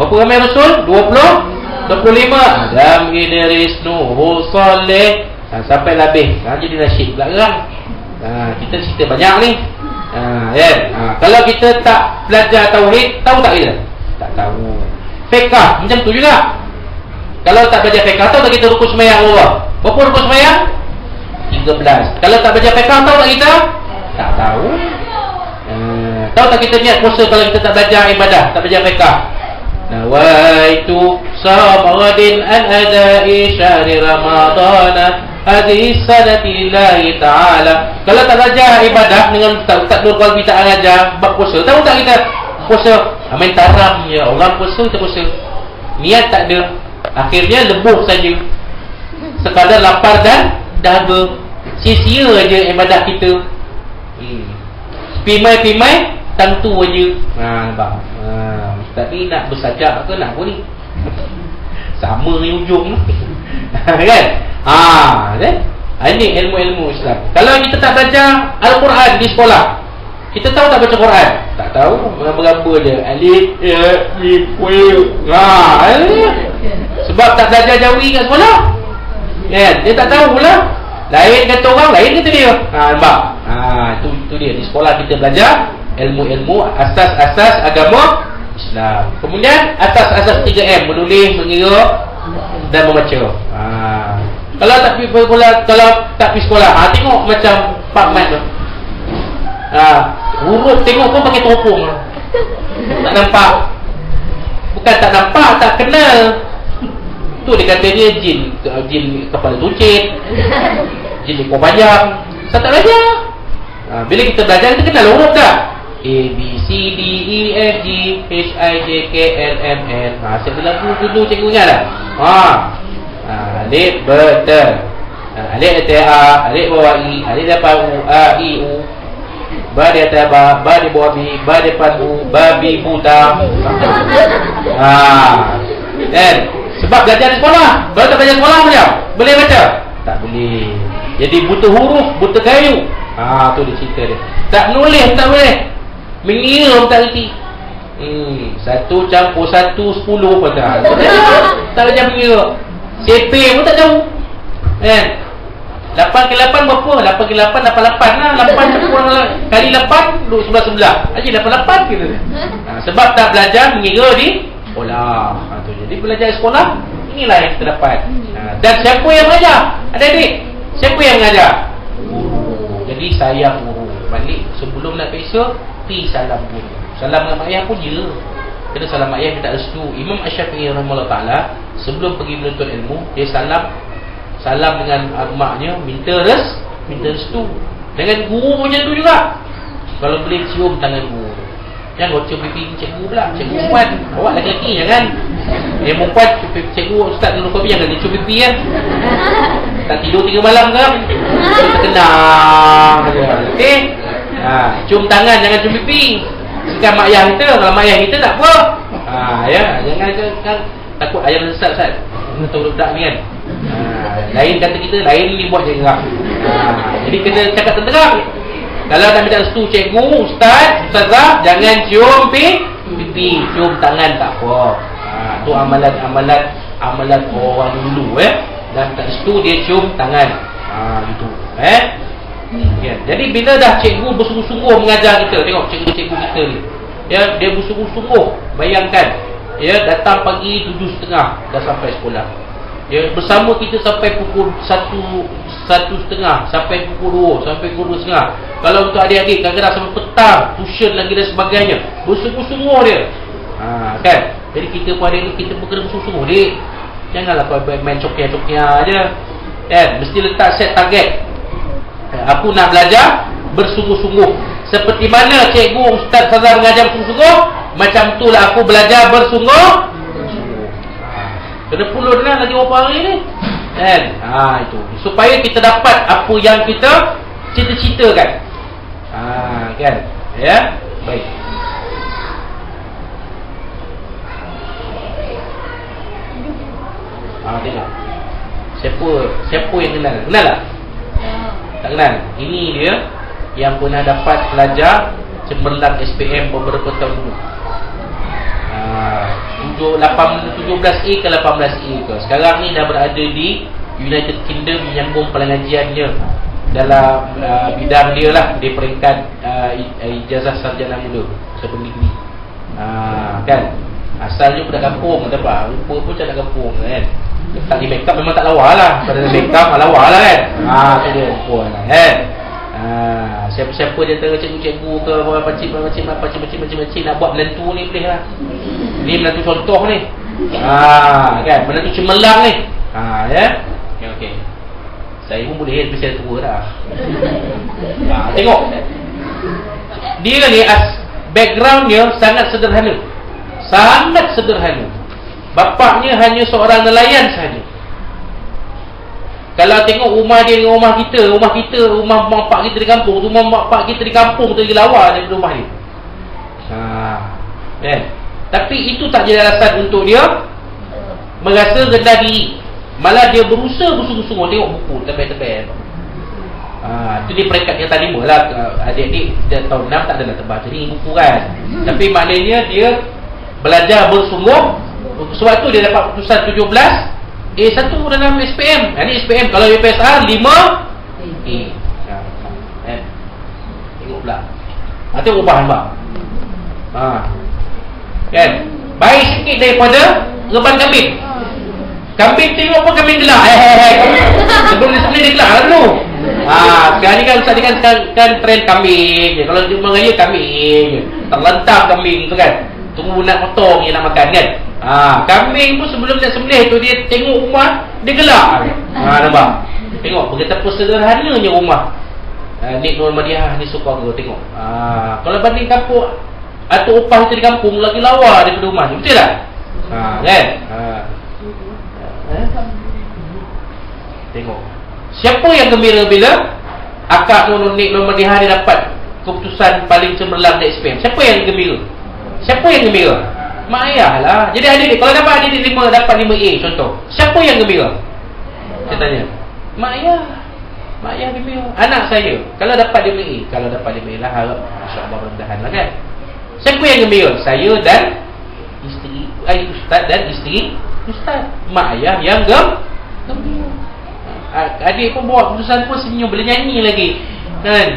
Berapa ramai Rasul? 25. Adam Idris Nuh Saleh, sampai habis. Jadi nasyid pula kan. Kita cerita banyak ni. Kalau kita tak belajar tauhid, tahu tak kita? Tak tahu. Fiqh macam tu juga. Kalau tak belajar fiqh, tahu tak kita rukun sembahyang Allah? Berapa rukun sembahyang? 13. Kalau tak belajar fiqh, tahu tak kita? Tak tahu. Tahu tak kita niat puasa kalau kita tak belajar ibadah, tak belajar fiqh? Nawaitu sabradin an adai syahri ramadana hadis sanatillahi ta'ala. Kalau tak belajar ibadah dengan tak nur qalbi tak ajar bab puasa, tahu tak kita puasa main taram je. Orang puasa kita puasa, niat tak ada, akhirnya lebuh saja, sekadar lapar dan dahaga, sia-sia aja ibadah kita. Pimai-pimai tentu aja. Nampak? Ustaz ni nak bersajak ke nak apa ni? Sama ni ujung. Kan? Ini ilmu-ilmu Islam. Kalau kita tak belajar Al-Quran di sekolah, kita tahu tak baca Quran? Tak tahu. Berapa je? Alif, ya, mim, sebab tak belajar Jawi kat sekolah. Dia tak tahu pula. Lain kata orang, lain kata dia. Nampak? Itu dia. Di sekolah kita belajar ilmu-ilmu asas-asas agama Islam. Kemudian asas-asas 3M, menulis, mengira dan membaca. Kalau tak pergi sekolah, tengok macam Pak Mat tu. Huruf tengok pun pakai teropong. Tak nampak. Bukan tak nampak, tak kenal. Tu dia kata dia jin kepala tucit, jin ekor panjang. Tak belajar. Bila kita belajar, kita kenal huruf tak? A, B, C, D, E, F, G, H, I, J, K, L, M, N. Saya lagu dulu cikgu ingat tak? Alif betul. Alif atas A, alif bawah I, alif depan U, A, I, U. Ba di atas Ba, Ba di bawah B, Ba depan U, babi buta. Sebab belajar di sekolah. Kalau tak belajar sekolah macam boleh baca? Tak boleh. Jadi buta huruf, buta kayu. Tu dia cerita dia. Tak menulis tak boleh. Mengira tak reti. 1 campur 1 10 pun tak. Tak belajar mengira. CP pun tak tahu. 8 ke 8 berapa? 8 ke 8 88 lah. 8 campur kali 8 duduk sebelah-sebelah. Aja 88 kita. Sebab tak belajar mengira di sekolah. Jadi belajar di sekolah, inilah yang kita dapat. Dan siapa yang mengajar? Adik-adik, siapa yang mengajar? Guru. Jadi sayang guru. Balik sebelum nak periksa, pi salam guru. Salam dengan mak ayah pun je. Kena salam mak ayah minta restu. Imam Asy-Syafi'i rahimahullah ta'ala, sebelum pergi menuntut ilmu, dia salam dengan maknya, minta restu. Dengan guru pun macam tu juga. Kalau boleh cium tangan guru. Jangan baca pipi cikgu pula. Cikgu perempuan, awak lelaki jangan. Dia perempuan, cikgu ustaz dulu kopi jangan dia cium pipi kan. Tak tidur 3 malam ke? Terkenang. Okey. Cium tangan, jangan cium pipi. Sekarang mak ayah kita, kalau mak ayah kita tak apa. Jangan takut ayah sesat. Untuk budak ni kan. Lain kata kita, lain ni buat je gerak. Jadi kena cakap terang. Kalau nak minta restu cikgu, ustazah, jangan cium pipi, cium tangan tak apa. Tu amalan orang dulu Dan minta restu dia cium tangan. Gitu. Jadi bila dah cikgu bersungguh-sungguh mengajar kita, tengok cikgu-cikgu kita ni. Dia bersungguh-sungguh. Bayangkan, datang pagi 7.30 dah sampai sekolah. Bersama kita sampai pukul 1.30, sampai pukul 2, sampai pukul 2.30. Kalau untuk adik-adik kadang-kadang sampai petang, tuition lagi dan sebagainya. Bersungguh-sungguh dia. Kan? Jadi kita pun adik-adik, kita pun kena bersungguh-sungguh. Dik, janganlah main cokia-cokia je. Kan? Mesti letak set target. Aku nak belajar bersungguh-sungguh. Seperti mana cikgu, ustaz, ustazah mengajar bersungguh-sungguh, macam itulah aku belajar bersungguh. Kena puluh dah lagi berapa hari ni. Kan? Itu. Supaya kita dapat apa yang kita cita-citakan. Kan? Ya? Baik. Tengok. Siapa yang kenal? Kenal tak? Tak kenal. Ini dia yang pernah dapat pelajar cemerlang SPM beberapa tahun dulu. 17A ke 18A ke. Sekarang ni dah berada di United Kingdom, menyambung pengajiannya dalam bidang dia lah, di peringkat ijazah sarjana muda sepeninggi. Kan asalnya budak kampung, dapat rupa pun macam nak kampung kan. Tak di make up memang tak lawa lah. Pada make up lawa lah kan. Tu dia rupa lah kan. Siapa-siapa di antara cikgu-cikgu ke pakcik-pakcik nak buat menantu ni boleh lah. Ni menantu contoh ni. Kan, menantu cemerlang ni. Ya. Okey. Saya pun boleh, tapi saya tua dah. Tengok. Dia ni background dia sangat sederhana. Sangat sederhana. Bapaknya hanya seorang nelayan sahaja. Kalau tengok rumah dia dengan rumah kita, rumah mak pak kita di kampung, rumah mak pak kita di kampung tu lagi lawa daripada rumah dia. Kan? Tapi itu tak jadi alasan untuk dia merasa rendah diri. Malah dia berusaha bersungguh-sungguh. Tengok buku tebal-tebal. Itu dia peringkat yang tak 5 lah. Adik-adik tahun 6 tak adalah tebal jadi buku kan. Tapi maknanya dia belajar bersungguh. Sebab tu dia dapat putusan 17A1 dalam SPM. Ini SPM. Kalau UPSR 5A. Tengok pula. Tengok ubah hamba. Kan? Baik sikit daripada reban kambing. Kambing tengok pun kambing gelak. Sebelum dia gelak lah dulu. Sekarang ni kan Ustaz ni kan trend kambing. Kalau dia mengaya kambing, terlentang kambing tu kan. Tunggu nak potong, dia nak makan kan. Kambing pun sebelum nak sembelih tu dia tengok rumah, dia gelak. Nampak? Tengok betapa sederhananya rumah Nik Nur Madiah ni suka ke tengok. Kalau banding kampung atau upah kita di kampung lagi lawa daripada rumah ni. Betul tak? Kan? Tengok. Siapa yang gembira bila akak Nik Nur Madiah ni dapat keputusan paling cemerlang di SPM? Siapa yang gembira? Siapa yang gembira? Mak ayah lah. Jadi adik-adik, kalau dapat adik 5, dapat 5A contoh, siapa yang gembira? Saya tanya. Mak ayah. Mak ayah gembira. Anak saya kalau dapat 5A, kalau dapat 5A lah, harap insya-Allah rendahan lah kan. Siapa yang gembira? Saya dan isteri, ustaz dan isteri ustaz. Mak ayah yang gembira. Adik pun bawa keputusan pun senyum, boleh nyanyi lagi kan.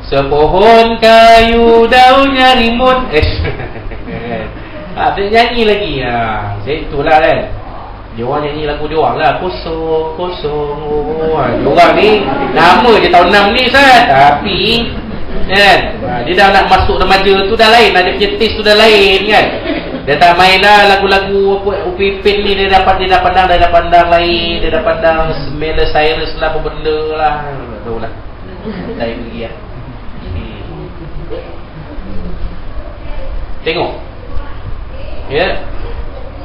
Sepohon kayu daunnya rimbun. Dia nyanyi lagi. Saya itulah kan. Dia orang nyanyi lagu dia orang lah. Kosong, kosong. Dia orang ni nama je tahun 6 ni Ustaz. Tapi kan, dia dah nak masuk remaja tu dah lain. Dia punya taste tu dah lain kan. Dia tak main lah lagu-lagu Upipin ni. Dia dah pandang lain. Dia dah pandang Miley Cyrus lah, apa benda lah. Tak tahu lah. Saya pergi lah. Tengok. Ya.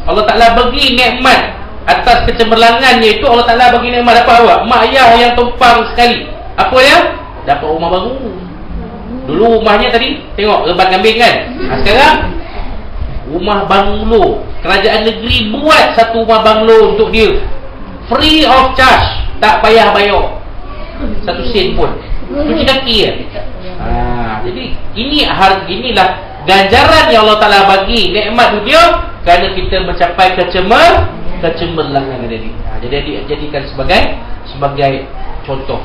Allah Ta'ala bagi nikmat atas kecemerlangannya itu. Allah Ta'ala bagi nikmat apa awak? Mak ayah yang tumpang sekali. Apa ya? Dapat rumah baru. Dulu rumahnya tadi tengok reban kambing kan. Sekarang rumah banglo. Kerajaan negeri buat satu rumah banglo untuk dia, free of charge. Tak payah bayar 1 sen pun. Cuci kaki kan. Jadi inilah ganjaran yang Allah Ta'ala bagi nikmat dunia kerana kita mencapai kecemerlangan tadi. Jadi jadikan sebagai contoh.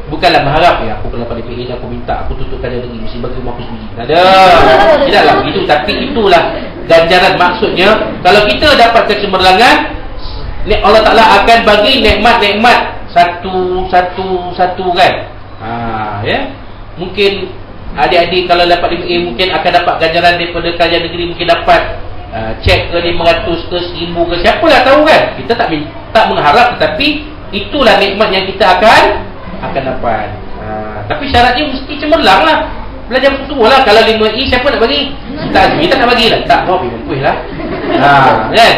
Bukanlah berharap ya aku kalau pada PA aku minta aku tutup kerja negeri mesti bagi rumah aku sendiri. Tak ada. Tidaklah begitu, tapi itulah ganjaran. Maksudnya kalau kita dapat kecemerlangan, Allah Ta'ala akan bagi nikmat-nikmat satu kan. Ya. Mungkin adik-adik kalau dapat 5A mungkin akan dapat ganjaran daripada kerajaan negeri, mungkin dapat cek ke 500 ke 1000 ke, siapa dah tahu kan. Kita tak mengharap, tetapi itulah nikmat yang kita akan dapat. Tapi syaratnya mesti cemerlang lah. Belajar betul lah. Kalau 5A siapa nak bagi? Kita nak bagi lah. Tak, mau pergi kuih lah. Kan?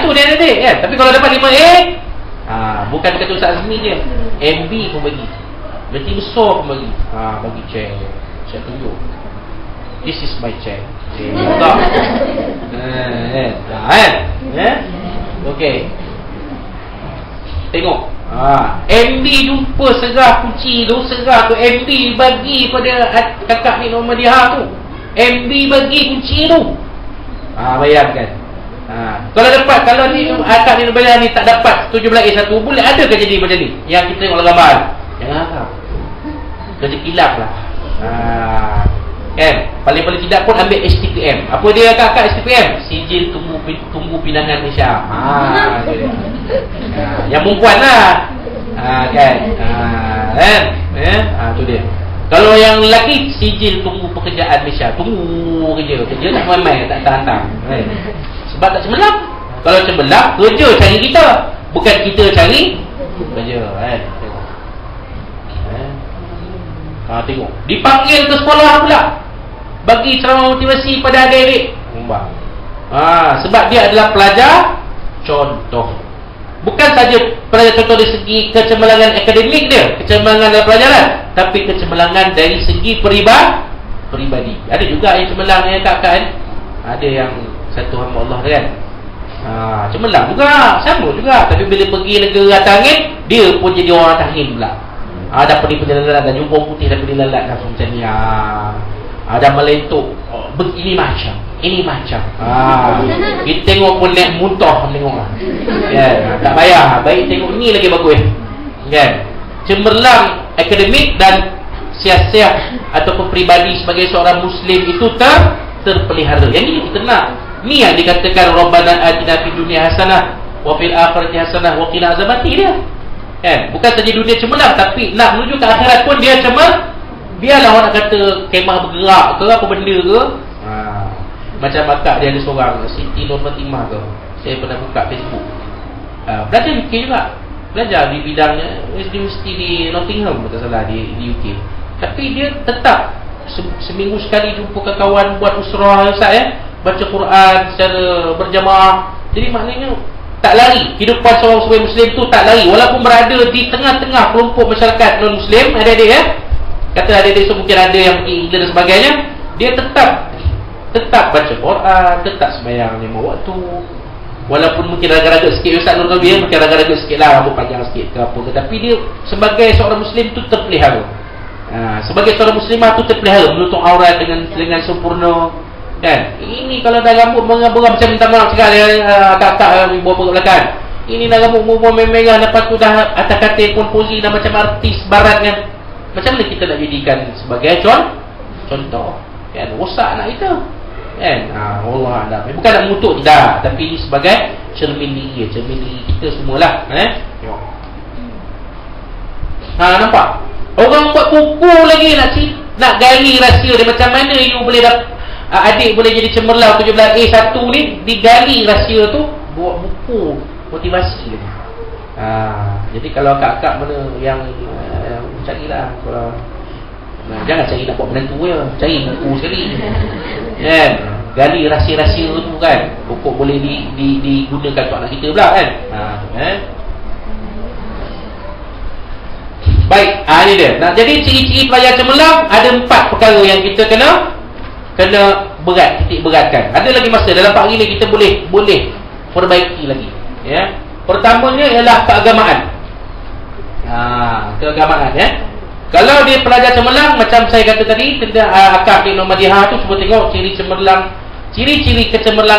Itu dia adik kan. Tapi kalau dapat 5A, bukan kata Ustaz Azmi je, MB pun bagi. Berarti besar pun bagi. Bagi cek. Saya tunjuk. This is my check. Tak. Okey. Tengok. MB jumpa serah kunci tu, serah tu MB bagi pada kakak ni Nur Madiah tu. MB bagi kunci tu. Bayangkan. Kalau dapat, kalau ni akak ni bayar ni tak dapat 17A1, boleh ada ke jadi macam ni? Yang kita tengok gambar. Jangan harap. Kerja kilap lah. Kan? Paling-paling tidak pun ambil STPM. Apa dia akak STPM? Sijil Tunggu Pinangan Malaysia. Yang perempuan lah. Kan? Tu dia. Kalau yang lelaki, Sijil Tunggu Pekerjaan Malaysia. Tunggu kerja tak main-main, tak tahan-tahan. Sebab tak cemerlang. Kalau cemerlang, kerja cari kita, bukan kita cari kerja. Tengok, dipanggil ke sekolah pula, bagi ceramah motivasi pada adik-adik. Sebab dia adalah pelajar contoh. Bukan saja pelajar contoh dari segi kecemerlangan akademik dia, kecemerlangan dalam pelajaran, tapi kecemerlangan dari segi peribadi. Ada juga yang cemerlang yang kakak. Ada yang satu hamba Allah kan, cemerlang juga, sama juga. Tapi bila pergi negara atas angin, dia pun jadi orang atas angin pula. Ada penilaian dan jumpa putih dan penilaian langsung macam ni. Ada melentuk, begini macam, ini macam. Kita tengok pun naik muntah tengok. Tak payah, baik tengok ni lagi bagus. Kan? Cemerlang akademik dan siasat ataupun peribadi sebagai seorang Muslim itu terpelihara. Yang ini kita nak. Ni yang dikatakan Rabbana atina fid dunya hasanah wa fil akhirati hasanah wa qina azabannar dia. Kan? Bukan saja dunia cemerlang, tapi nak menuju ke akhirat pun dia cemerlang. Biarlah orang nak kata kemah bergerak ke apa benda ke. Macam akak dia ada seorang Siti Nur Fatimah ke, saya pernah buka Facebook. Belajar UK juga, belajar di bidangnya universiti di Nottingham, tak salah, di UK. Tapi dia tetap seminggu sekali jumpa kawan buat usrah, baca Quran secara berjamaah. Jadi maknanya tak lari. Hidupan seorang Muslim tu tak lari, walaupun berada di tengah-tengah kelompok masyarakat non-Muslim. Adik-adik kata adik-adik so mungkin ada yang pergi England dan sebagainya. Dia tetap baca Quran, tetap sembahyang 5 waktu. Walaupun mungkin raga-raga sikit, Ustaz Nur Rabi mungkin raga-raga sikit lah, rambut panjang sikit ke apa ke, tapi dia sebagai seorang Muslim tu terpelihara. Sebagai seorang Muslimah tu terpelihara, menutup aurat dengan sempurna. Kan? Ini kalau dah rambut merah-merah macam minta maaf sekali, kakak ibu bapa belakang. Ini dah rambut merah-merah, lepas tu dah atas katil pun pozi dah macam artis barat kan. Macam mana kita nak jadikan sebagai contoh? Kan? Rosak anak kita. Kan? Allah a'lam. Bukan nak mengutuk tidak, tapi sebagai cermin diri kita semualah. Tengok. Nampak? Orang buat buku lagi nak gali rahsia dia, macam mana you boleh adik boleh jadi cemerlang 17A1 ni, digali rahsia tu, buat buku motivasi lagi. Jadi kalau akak-akak mana yang carilah, kalau jangan cari nak buat menantu je, cari buku sekali. Kan? Gali rahsia-rahsia tu kan, buku boleh digunakan untuk anak kita pula kan. Baik, ini dia. Jadi ciri-ciri pelajar cemerlang ada 4 perkara yang kita kena titik beratkan. Ada lagi masa dalam 4 hari ni kita boleh perbaiki lagi. Pertamanya ialah keagamaan. Keagamaan Kalau dia pelajar cemerlang, macam saya kata tadi tentang akak di Muhammadiyah tu, cuba tengok ciri cemerlang, ciri-ciri kecemerlangan